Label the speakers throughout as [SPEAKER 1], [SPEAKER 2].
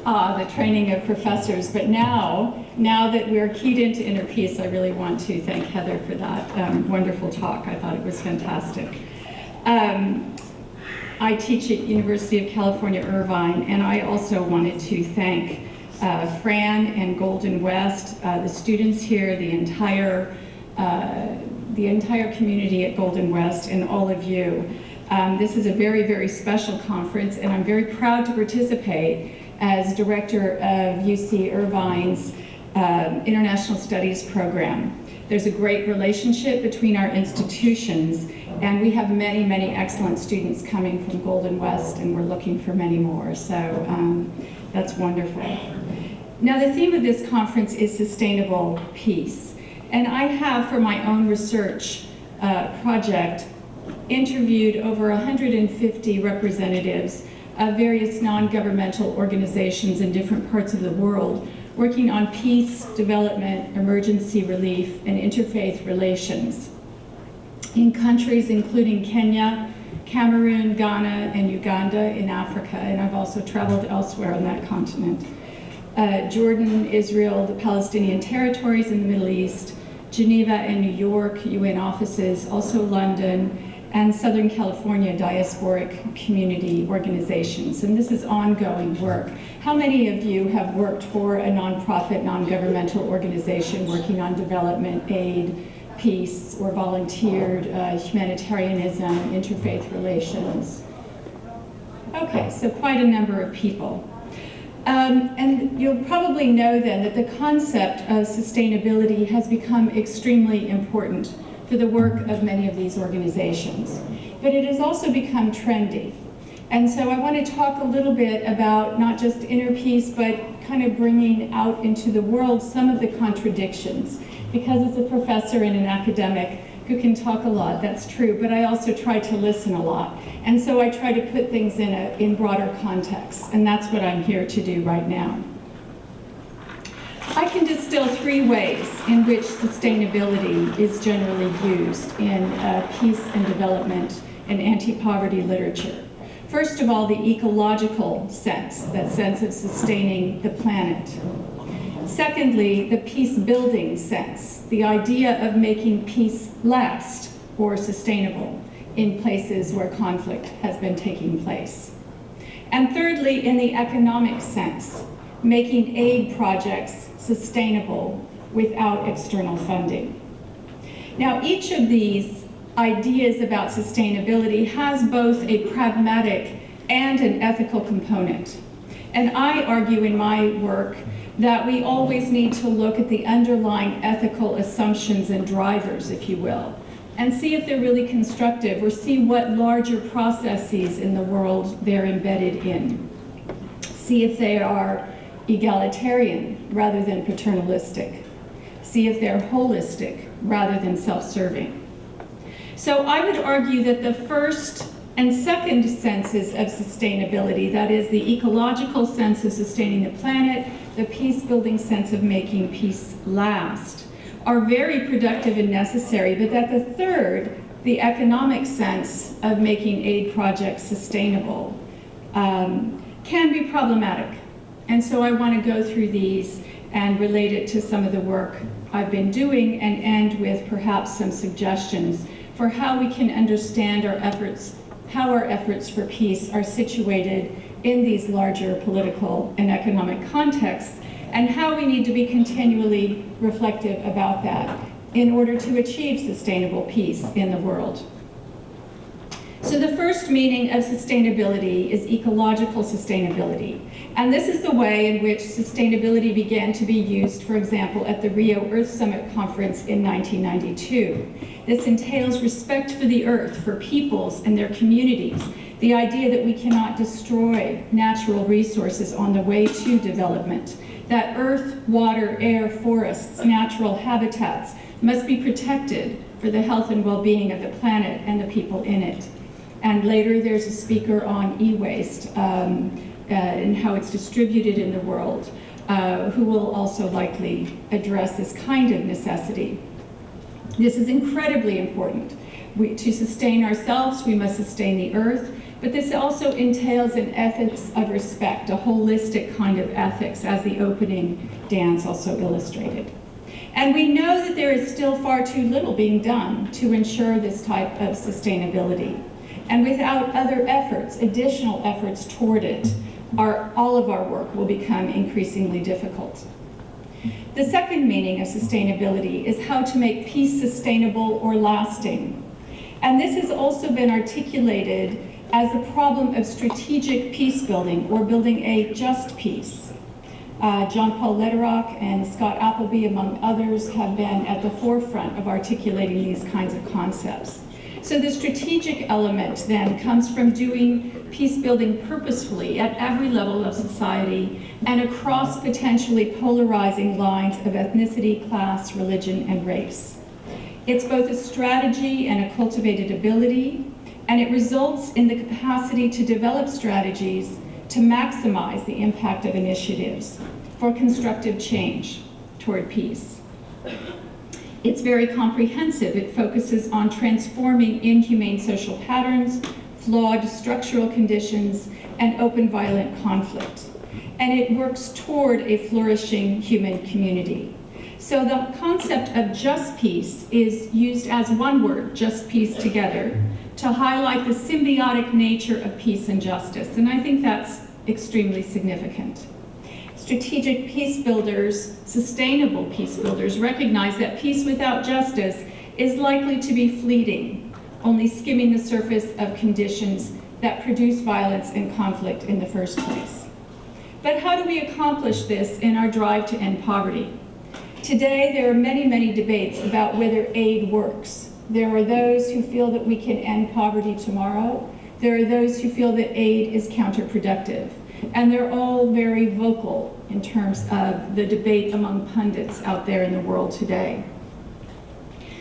[SPEAKER 1] the training of professors. But now that we're keyed into inner peace, I really want to thank Heather for that wonderful talk. I thought it was fantastic. I teach at University of California, Irvine, and I also wanted to thank Fran and Golden West, the students here, the entire community at Golden West, and all of you. This is a very, very special conference, and I'm very proud to participate as director of UC Irvine's International Studies program. There's a great relationship between our institutions, and we have many, many excellent students coming from Golden West, and we're looking for many more, so that's wonderful. Now, the theme of this conference is sustainable peace, and I have, for my own research project, interviewed over 150 representatives of various non-governmental organizations in different parts of the world working on peace, development, emergency relief, and interfaith relations in countries including Kenya, Cameroon, Ghana, and Uganda in Africa, and I've also traveled elsewhere on that continent. Jordan, Israel, the Palestinian territories in the Middle East, Geneva and New York, UN offices, also London, and Southern California diasporic community organizations. And this is ongoing work. How many of you have worked for a nonprofit, non-governmental organization working on development aid, peace, or volunteered humanitarianism, interfaith relations? Okay, so quite a number of people. And you'll probably know then that the concept of sustainability has become extremely important for the work of many of these organizations. But it has also become trendy. And so I want to talk a little bit about not just inner peace, but kind of bringing out into the world some of the contradictions. Because as a professor and an academic who can talk a lot, that's true, but I also try to listen a lot. And so I try to put things in broader context, and that's what I'm here to do right now. I can distill three ways in which sustainability is generally used in peace and development and anti-poverty literature. First of all, the ecological sense, that sense of sustaining the planet. Secondly, the peace-building sense, the idea of making peace last or sustainable in places where conflict has been taking place. And thirdly, in the economic sense, making aid projects sustainable without external funding. Now, each of these ideas about sustainability has both a pragmatic and an ethical component. And I argue in my work that we always need to look at the underlying ethical assumptions and drivers, if you will, and see if they're really constructive, or see what larger processes in the world they're embedded in. See if they are egalitarian rather than paternalistic. See if they're holistic rather than self-serving. So I would argue that the first and second senses of sustainability, that is the ecological sense of sustaining the planet, the peace-building sense of making peace last, are very productive and necessary, but that the third, the economic sense of making aid projects sustainable, can be problematic. And so I want to go through these and relate it to some of the work I've been doing, and end with perhaps some suggestions for how we can understand our efforts, how our efforts for peace are situated in these larger political and economic contexts, and how we need to be continually reflective about that in order to achieve sustainable peace in the world. So the first meaning of sustainability is ecological sustainability. And this is the way in which sustainability began to be used, for example, at the Rio Earth Summit Conference in 1992. This entails respect for the earth, for peoples and their communities, the idea that we cannot destroy natural resources on the way to development, that earth, water, air, forests, natural habitats must be protected for the health and well-being of the planet and the people in it. And later there's a speaker on e-waste and how it's distributed in the world, who will also likely address this kind of necessity. This is incredibly important. To sustain ourselves, we must sustain the earth, But this also entails an ethics of respect, a holistic kind of ethics, as the opening dance also illustrated. And we know that there is still far too little being done to ensure this type of sustainability. And without other efforts, additional efforts toward it, all of our work will become increasingly difficult. The second meaning of sustainability is how to make peace sustainable or lasting. And this has also been articulated as the problem of strategic peace building, or building a just peace. John Paul Lederach and Scott Appleby, among others, have been at the forefront of articulating these kinds of concepts. So the strategic element then comes from doing peace building purposefully at every level of society and across potentially polarizing lines of ethnicity, class, religion, and race. It's both a strategy and a cultivated ability, and it results in the capacity to develop strategies to maximize the impact of initiatives for constructive change toward peace. It's very comprehensive. It focuses on transforming inhumane social patterns, flawed structural conditions, and open violent conflict. And it works toward a flourishing human community. So the concept of just peace is used as one word, just peace together, to highlight the symbiotic nature of peace and justice. And I think that's extremely significant. Strategic peace builders, sustainable peace builders, recognize that peace without justice is likely to be fleeting, only skimming the surface of conditions that produce violence and conflict in the first place. But how do we accomplish this in our drive to end poverty? Today, there are many, many debates about whether aid works. There are those who feel that we can end poverty tomorrow. There are those who feel that aid is counterproductive. And they're all very vocal in terms of the debate among pundits out there in the world today.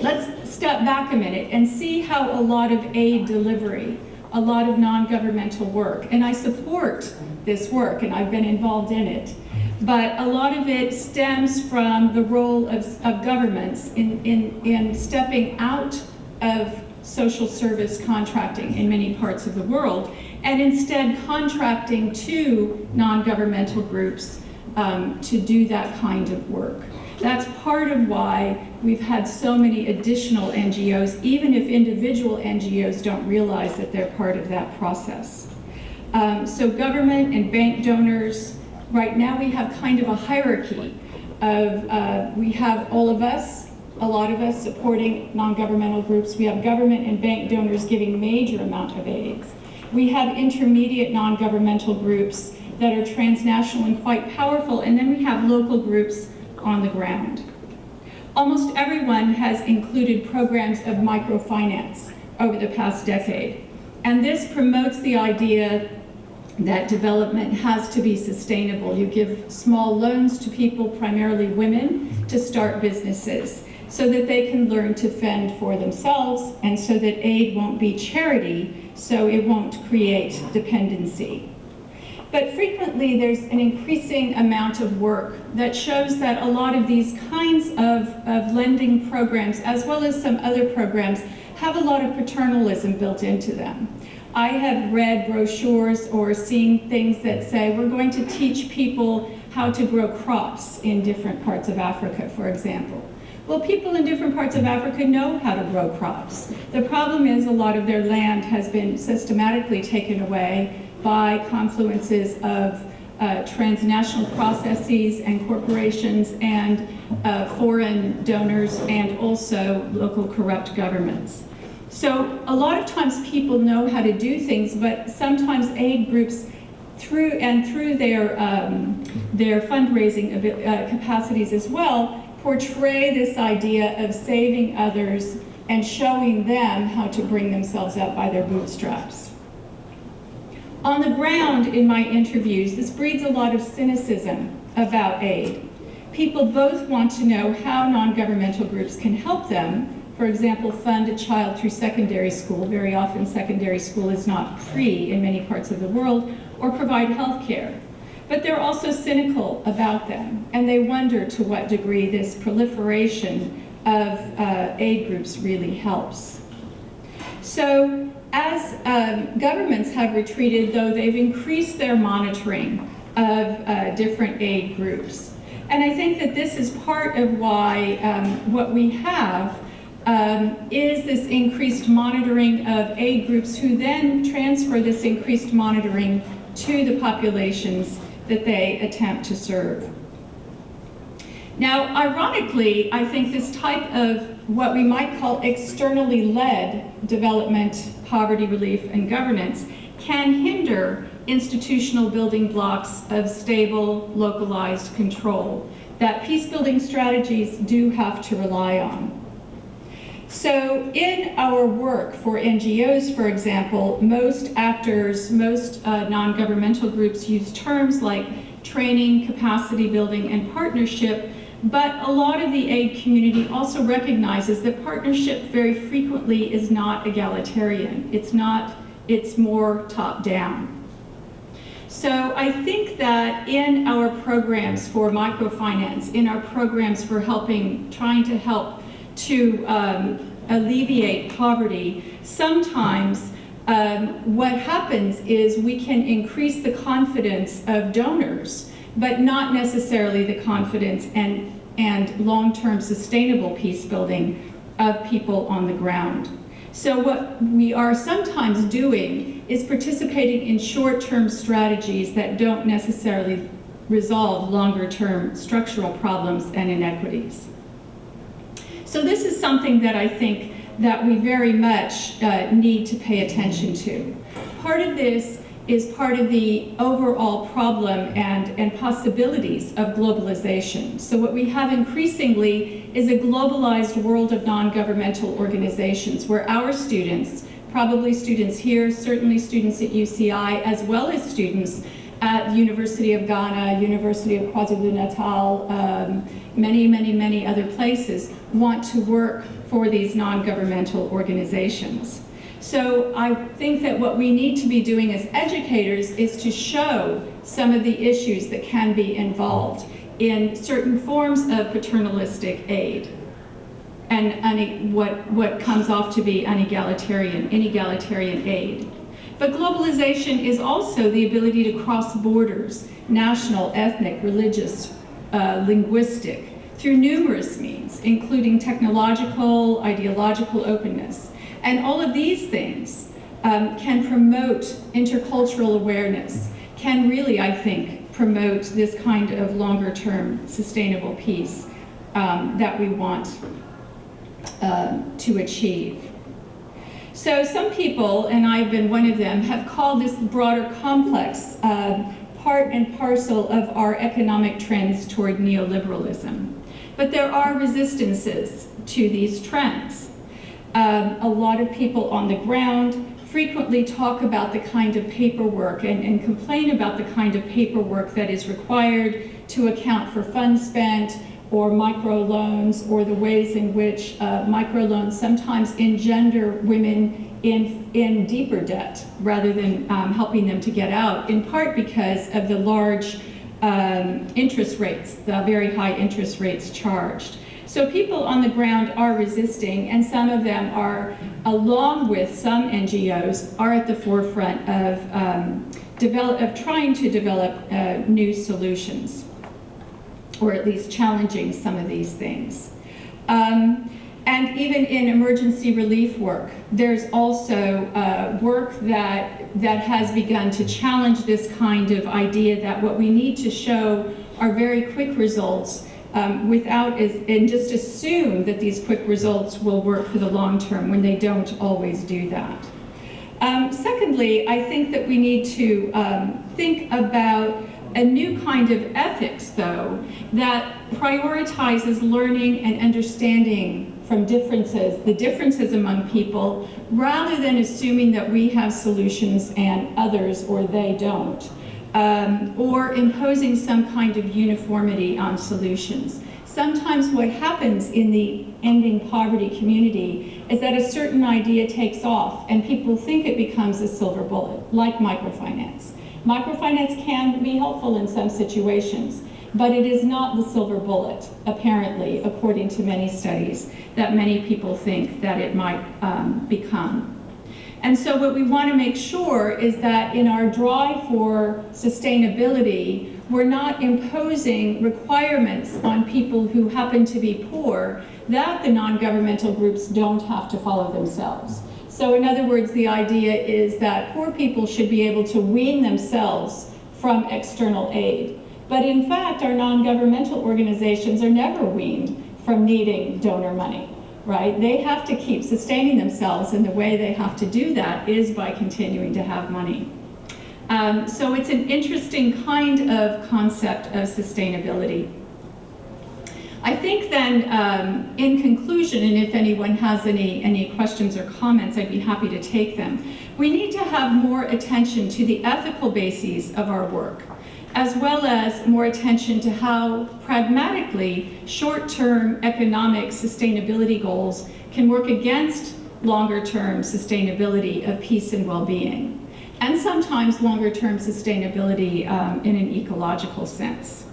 [SPEAKER 1] Let's step back a minute and see how a lot of aid delivery, a lot of non-governmental work, and I support this work and I've been involved in it, but a lot of it stems from the role of governments in stepping out of social service contracting in many parts of the world, and instead contracting to non-governmental groups to do that kind of work. That's part of why we've had so many additional NGOs, even if individual NGOs don't realize that they're part of that process. So government and bank donors, right now we have kind of a hierarchy of, we have all of us, a lot of us supporting non-governmental groups. We have government and bank donors giving major amount of aids. We have intermediate non-governmental groups that are transnational and quite powerful, and then we have local groups on the ground. Almost everyone has included programs of microfinance over the past decade, and this promotes the idea that development has to be sustainable. You give small loans to people, primarily women, to start businesses so that they can learn to fend for themselves, and so that aid won't be charity, so it won't create dependency. But frequently there's an increasing amount of work that shows that a lot of these kinds of lending programs, as well as some other programs, have a lot of paternalism built into them. I have read brochures or seen things that say we're going to teach people how to grow crops in different parts of Africa, for example. Well, people in different parts of Africa know how to grow crops. The problem is a lot of their land has been systematically taken away by confluences of transnational processes and corporations and foreign donors, and also local corrupt governments. So a lot of times people know how to do things, but sometimes aid groups, through their fundraising capacities as well, portray this idea of saving others and showing them how to bring themselves up by their bootstraps. On the ground in my interviews, this breeds a lot of cynicism about aid. People both want to know how non-governmental groups can help them, for example, fund a child through secondary school. Very often secondary school is not free in many parts of the world, or provide health care. But they're also cynical about them, and they wonder to what degree this proliferation of aid groups really helps. So as governments have retreated, though, they've increased their monitoring of different aid groups. And I think that this is part of why what we have is this increased monitoring of aid groups, who then transfer this increased monitoring to the populations that they attempt to serve. Now, ironically, I think this type of what we might call externally led development, poverty relief, and governance can hinder institutional building blocks of stable, localized control that peacebuilding strategies do have to rely on. So in our work for NGOs, for example, most actors, most non-governmental groups use terms like training, capacity building, and partnership, but a lot of the aid community also recognizes that partnership very frequently is not egalitarian. It's more top-down. So I think that in our programs for microfinance, in our programs for trying to help to alleviate poverty, sometimes what happens is we can increase the confidence of donors, but not necessarily the confidence and long-term sustainable peace building of people on the ground. So what we are sometimes doing is participating in short-term strategies that don't necessarily resolve longer-term structural problems and inequities. So this is something that I think that we very much need to pay attention to. Part of this is part of the overall problem and possibilities of globalization. So what we have increasingly is a globalized world of non-governmental organizations where our students, probably students here, certainly students at UCI, as well as students at the University of Ghana, University of KwaZulu-Natal, many other places, want to work for these non-governmental organizations. So I think that what we need to be doing as educators is to show some of the issues that can be involved in certain forms of paternalistic aid and what comes off to be inegalitarian aid. But globalization is also the ability to cross borders, national, ethnic, religious, linguistic, through numerous means, including technological, ideological openness. And all of these things can promote intercultural awareness, can really, I think, promote this kind of longer-term sustainable peace that we want to achieve. So some people, and I've been one of them, have called this broader complex part and parcel of our economic trends toward neoliberalism. But there are resistances to these trends. A lot of people on the ground frequently talk about the kind of paperwork and complain about the kind of paperwork that is required to account for funds spent or microloans, or the ways in which microloans sometimes engender women in deeper debt rather than helping them to get out, in part because of the large interest rates, the very high interest rates charged. So people on the ground are resisting, and some of them are, along with some NGOs, are at the forefront of trying to develop new solutions, or at least challenging some of these things. And even in emergency relief work, there's also work that has begun to challenge this kind of idea that what we need to show are very quick results and just assume that these quick results will work for the long term when they don't always do that. Secondly, I think that we need to think about a new kind of ethics, though, that prioritizes learning and understanding from the differences among people, rather than assuming that we have solutions and others or they don't, or imposing some kind of uniformity on solutions. Sometimes what happens in the ending poverty community is that a certain idea takes off and people think it becomes a silver bullet, like microfinance. Microfinance can be helpful in some situations, but it is not the silver bullet, apparently, according to many studies, that many people think that it might become. And so what we want to make sure is that in our drive for sustainability, we're not imposing requirements on people who happen to be poor that the non-governmental groups don't have to follow themselves. So in other words, the idea is that poor people should be able to wean themselves from external aid. But in fact, our non-governmental organizations are never weaned from needing donor money, right? They have to keep sustaining themselves, and the way they have to do that is by continuing to have money. So it's an interesting kind of concept of sustainability. I think then, in conclusion, and if anyone has any questions or comments, I'd be happy to take them. We need to have more attention to the ethical bases of our work, as well as more attention to how pragmatically short-term economic sustainability goals can work against longer-term sustainability of peace and well-being, and sometimes longer-term sustainability in an ecological sense.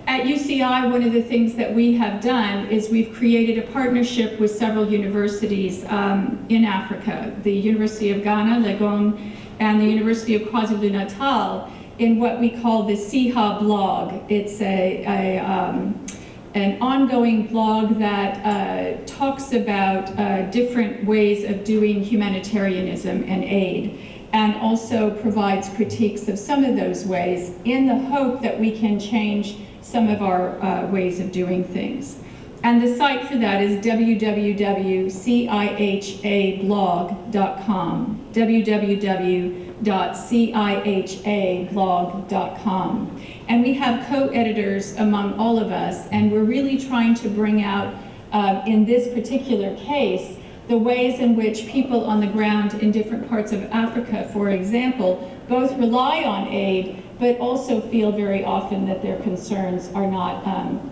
[SPEAKER 1] At UCI, one of the things that we have done is we've created a partnership with several universities in Africa, the University of Ghana, Legon, and the University of KwaZulu-Natal, in what we call the SIHA blog. It's an ongoing blog that talks about different ways of doing humanitarianism and aid, and also provides critiques of some of those ways in the hope that we can change some of our ways of doing things. And the site for that is www.cihablog.com, www.cihablog.com. And we have co-editors among all of us, and we're really trying to bring out, in this particular case, the ways in which people on the ground in different parts of Africa, for example, both rely on aid, but also feel very often that their concerns are not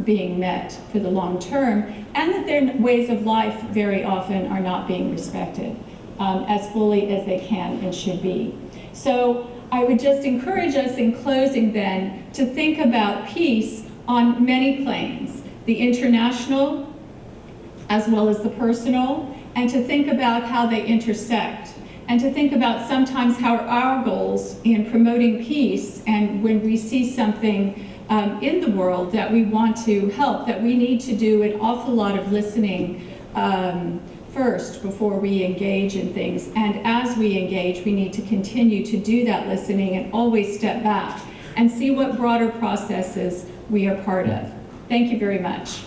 [SPEAKER 1] being met for the long term, and that their ways of life very often are not being respected as fully as they can and should be. So I would just encourage us in closing then to think about peace on many planes, the international as well as the personal, and to think about how they intersect, and to think about sometimes how our goals in promoting peace, and when we see something in the world that we want to help, that we need to do an awful lot of listening first before we engage in things. And as we engage, we need to continue to do that listening and always step back and see what broader processes we are part of. Thank you very much.